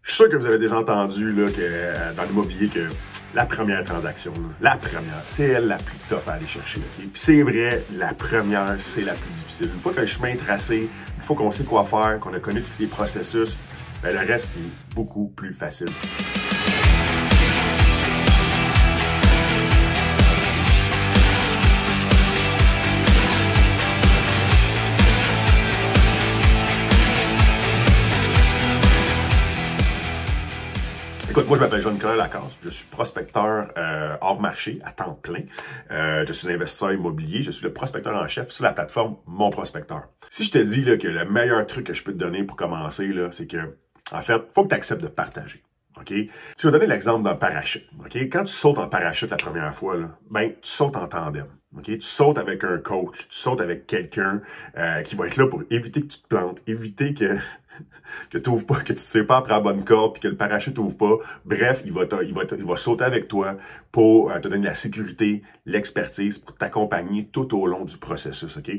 Je suis sûr que vous avez déjà entendu là, que, dans l'immobilier que la première transaction, là, la première, c'est elle la plus tough à aller chercher. Okay? Puis c'est vrai, la première, c'est la plus difficile. Une fois que le chemin est tracé, une fois qu'on sait quoi faire, qu'on a connu tous les processus, ben, le reste est beaucoup plus facile. Écoute, moi, je m'appelle Jean-Nicolas Lacasse. Je suis prospecteur hors marché à temps plein. Je suis investisseur immobilier. Je suis le prospecteur en chef sur la plateforme Mon Prospecteur. Si je te dis là, que le meilleur truc que je peux te donner pour commencer, c'est que, en fait, il faut que tu acceptes de partager. OK? Je vais donner l'exemple d'un parachute. OK? Quand tu sautes en parachute la première fois, ben, tu sautes en tandem. OK? Tu sautes avec un coach, tu sautes avec quelqu'un qui va être là pour éviter que tu te plantes, éviter que tu t'ouvres pas, que tu ne sais pas après la bonne corde, puis que le parachute t'ouvre pas. Bref, il va sauter avec toi pour te donner la sécurité, l'expertise, pour t'accompagner tout au long du processus. OK?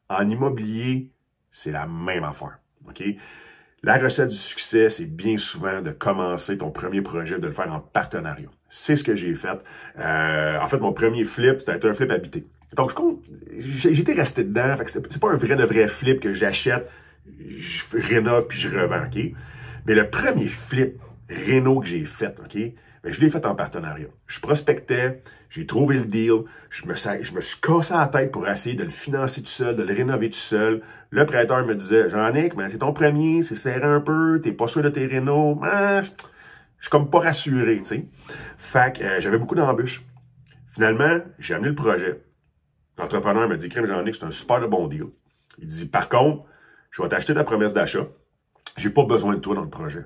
En immobilier, c'est la même affaire. OK? La recette du succès, c'est bien souvent de commencer ton premier projet, de le faire en partenariat. C'est ce que j'ai fait. En fait, mon premier flip, c'était un flip habité. Donc, j'étais resté dedans. Fait que c'est pas un de vrai flip que j'achète, je rénove puis je revends, OK? Mais le premier flip réno que j'ai fait, OK? Ben, je l'ai fait en partenariat. Je prospectais, j'ai trouvé le deal, je me suis cassé la tête pour essayer de le financer tout seul, de le rénover tout seul. Le prêteur me disait, Jean-Nic, mais c'est ton premier, c'est serré un peu, t'es pas sûr de tes rénaux. Je suis comme pas rassuré, tu sais. Fait que j'avais beaucoup d'embûches. Finalement, j'ai amené le projet. L'entrepreneur me dit, crème Jean-Nic, c'est un super de bon deal. Il dit, par contre, je vais t'acheter ta promesse d'achat. J'ai pas besoin de toi dans le projet.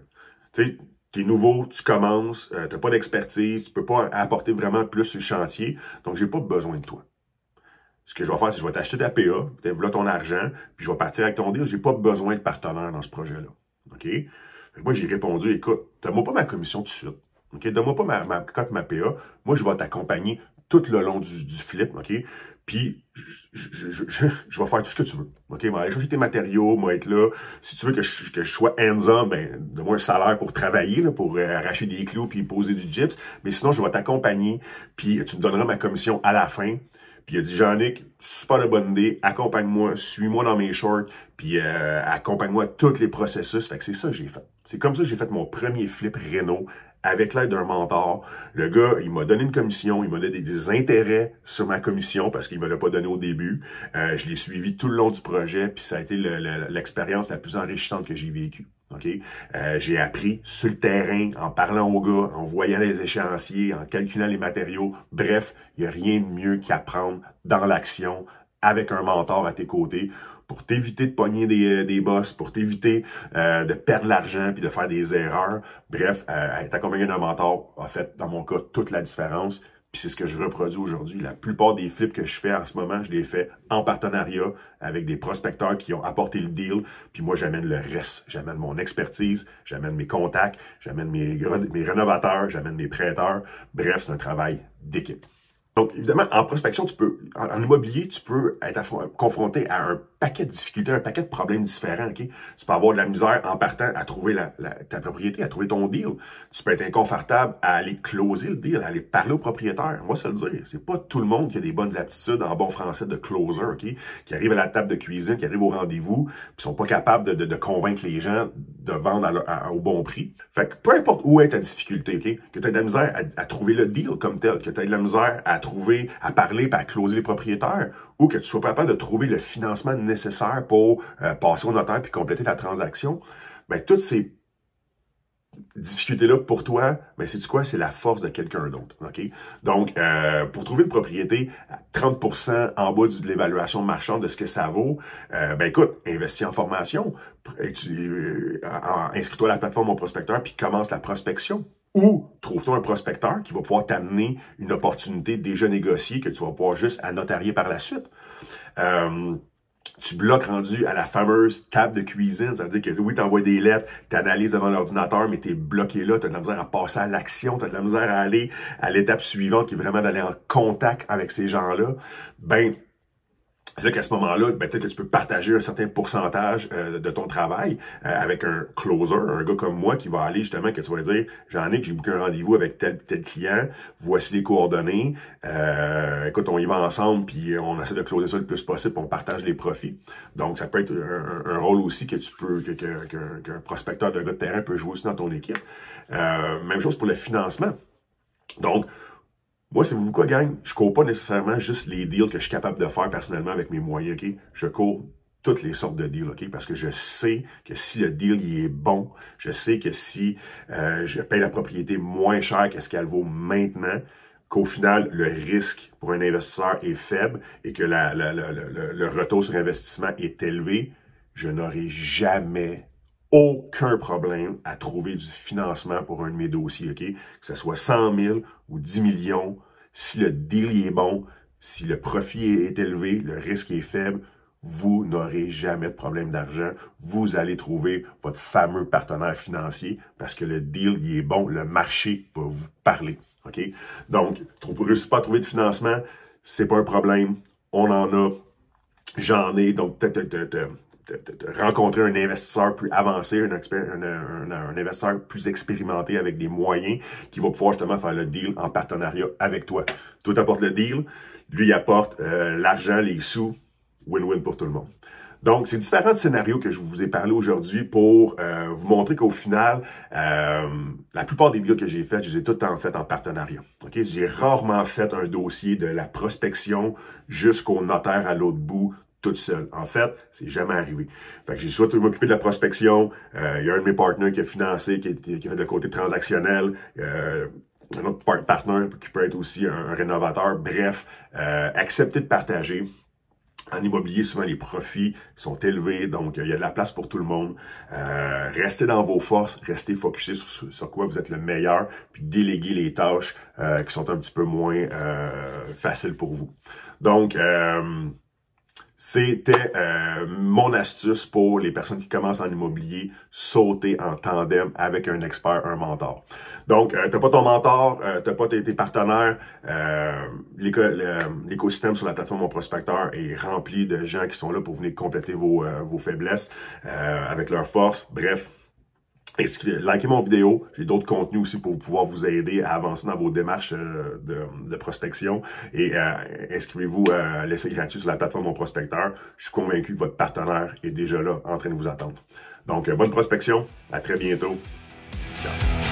Tu sais, t'es nouveau, tu commences, t'as pas d'expertise, tu peux pas apporter vraiment plus sur le chantier, donc j'ai pas besoin de toi. Ce que je vais faire, c'est que je vais t'acheter ta PA, peut-être voilà ton argent, puis je vais partir avec ton deal. J'ai pas besoin de partenaire dans ce projet-là. OK? Moi, j'ai répondu, écoute, donne-moi pas ma commission tout de suite. OK? Donne-moi pas ma cote, ma PA. Moi, je vais t'accompagner tout le long du flip. OK? Puis, je vais faire tout ce que tu veux. OK? Je vais aller chercher tes matériaux, moi être là. Si tu veux que je sois hands-on, ben, donne-moi un salaire pour travailler, là, pour arracher des clous puis poser du gyps. Mais sinon, je vais t'accompagner, puis tu me donneras ma commission à la fin. Puis il a dit, Jean-Nic, super de bonne idée, accompagne-moi, suis-moi dans mes shorts, puis accompagne-moi à tous les processus. Fait que c'est ça que j'ai fait. C'est comme ça que j'ai fait mon premier flip réno avec l'aide d'un mentor. Le gars, il m'a donné une commission, il m'a donné des intérêts sur ma commission parce qu'il ne me l'a pas donné au début. Je l'ai suivi tout le long du projet, puis ça a été l'expérience la plus enrichissante que j'ai vécue. Okay? J'ai appris sur le terrain, en parlant aux gars, en voyant les échéanciers, en calculant les matériaux. Bref, il n'y a rien de mieux qu'apprendre dans l'action avec un mentor à tes côtés pour t'éviter de pogner des bosses, pour t'éviter de perdre l'argent puis de faire des erreurs. Bref, être accompagné d'un mentor a fait, dans mon cas, toute la différence. Puis c'est ce que je reproduis aujourd'hui. La plupart des flips que je fais en ce moment, je les fais en partenariat avec des prospecteurs qui ont apporté le deal. Puis moi, j'amène le reste. J'amène mon expertise, j'amène mes contacts, j'amène mes rénovateurs, j'amène mes prêteurs. Bref, c'est un travail d'équipe. Donc, évidemment, en prospection, en immobilier, tu peux être confronté à un paquet de difficultés, un paquet de problèmes différents. Okay? Tu peux avoir de la misère en partant à trouver ta propriété, à trouver ton deal. Tu peux être inconfortable à aller closer le deal, à aller parler au propriétaire. Moi, ça le dire, c'est pas tout le monde qui a des bonnes aptitudes en bon français de closer, okay? Qui arrive à la table de cuisine, qui arrive au rendez-vous, puis sont pas capables de convaincre les gens de vendre au bon prix. Fait que peu importe où est ta difficulté, okay? Que tu aies de la misère à trouver le deal comme tel, que tu aies de la misère à parler et à closer les propriétaires, ou que tu sois capable de trouver le financement nécessaire pour passer au notaire puis compléter la transaction, bien, toutes ces difficultés-là pour toi, ben, sais-tu quoi? C'est la force de quelqu'un d'autre. Okay? Donc, pour trouver une propriété à 30% en bas de l'évaluation marchande de ce que ça vaut, ben écoute, investis en formation, inscris-toi à la plateforme Mon Prospecteur puis commence la prospection. Ou trouve-toi un prospecteur qui va pouvoir t'amener une opportunité déjà négociée que tu vas pouvoir juste annotarier par la suite. Tu bloques rendu à la fameuse table de cuisine, ça veut dire que oui, tu envoies des lettres, tu analyses devant l'ordinateur, mais tu es bloqué là, tu as de la misère à passer à l'action, tu as de la misère à aller à l'étape suivante qui est vraiment d'aller en contact avec ces gens-là. Ben, C'est là qu'à ce moment-là, peut-être que tu peux partager un certain pourcentage de ton travail avec un closer, un gars comme moi qui va aller justement, que tu vas dire, Jean-Nic, j'ai booké un rendez-vous avec tel client, voici les coordonnées, écoute, on y va ensemble, puis on essaie de closer ça le plus possible, puis on partage les profits. Donc, ça peut être un rôle aussi que tu peux, qu'un prospecteur de gars de terrain peut jouer aussi dans ton équipe. Même chose pour le financement. Donc, moi, savez-vous quoi, gang? Je cours pas nécessairement juste les deals que je suis capable de faire personnellement avec mes moyens, OK? Je cours toutes les sortes de deals, OK? Parce que je sais que si le deal il est bon, je sais que si je paye la propriété moins cher que ce qu'elle vaut maintenant, qu'au final, le risque pour un investisseur est faible et que le retour sur investissement est élevé, je n'aurai jamais aucun problème à trouver du financement pour un de mes dossiers, OK? Que ce soit 100 000 ou 10 millions, si le deal est bon, si le profit est élevé, le risque est faible, vous n'aurez jamais de problème d'argent. Vous allez trouver votre fameux partenaire financier parce que le deal il est bon, le marché va vous parler, OK? Donc, vous ne réussissez pas à trouver de financement, c'est pas un problème. On en a, j'en ai, donc peut-être rencontrer un investisseur plus avancé, un investisseur plus expérimenté avec des moyens qui va pouvoir justement faire le deal en partenariat avec toi. Toi, tu apportes le deal, lui, il apporte l'argent, les sous, win-win pour tout le monde. Donc, c'est différents scénarios que je vous ai parlé aujourd'hui pour vous montrer qu'au final, la plupart des deals que j'ai faits, je les ai tout le temps faits en partenariat. Okay? J'ai rarement fait un dossier de la prospection jusqu'au notaire à l'autre bout, toute seule. En fait, c'est jamais arrivé. Fait que j'ai soit m'occupé de la prospection, il y a un de mes partenaires qui a financé, qui a fait le côté transactionnel, un autre partenaire qui peut être aussi un rénovateur. Bref, accepter de partager. En immobilier, souvent, les profits sont élevés, donc il y a de la place pour tout le monde. Restez dans vos forces, restez focusés sur quoi vous êtes le meilleur, puis déléguez les tâches qui sont un petit peu moins faciles pour vous. Donc, c'était mon astuce pour les personnes qui commencent en immobilier, sauter en tandem avec un expert, un mentor. Donc, t'as pas ton mentor, t'as pas tes partenaires, l'écosystème sur la plateforme Mon Prospecteur est rempli de gens qui sont là pour venir compléter vos faiblesses avec leurs forces. Bref, likez mon vidéo, j'ai d'autres contenus aussi pour pouvoir vous aider à avancer dans vos démarches de prospection et inscrivez-vous à l'essai gratuit sur la plateforme Mon Prospecteur. Je suis convaincu que votre partenaire est déjà là en train de vous attendre. Donc, bonne prospection, à très bientôt. Ciao.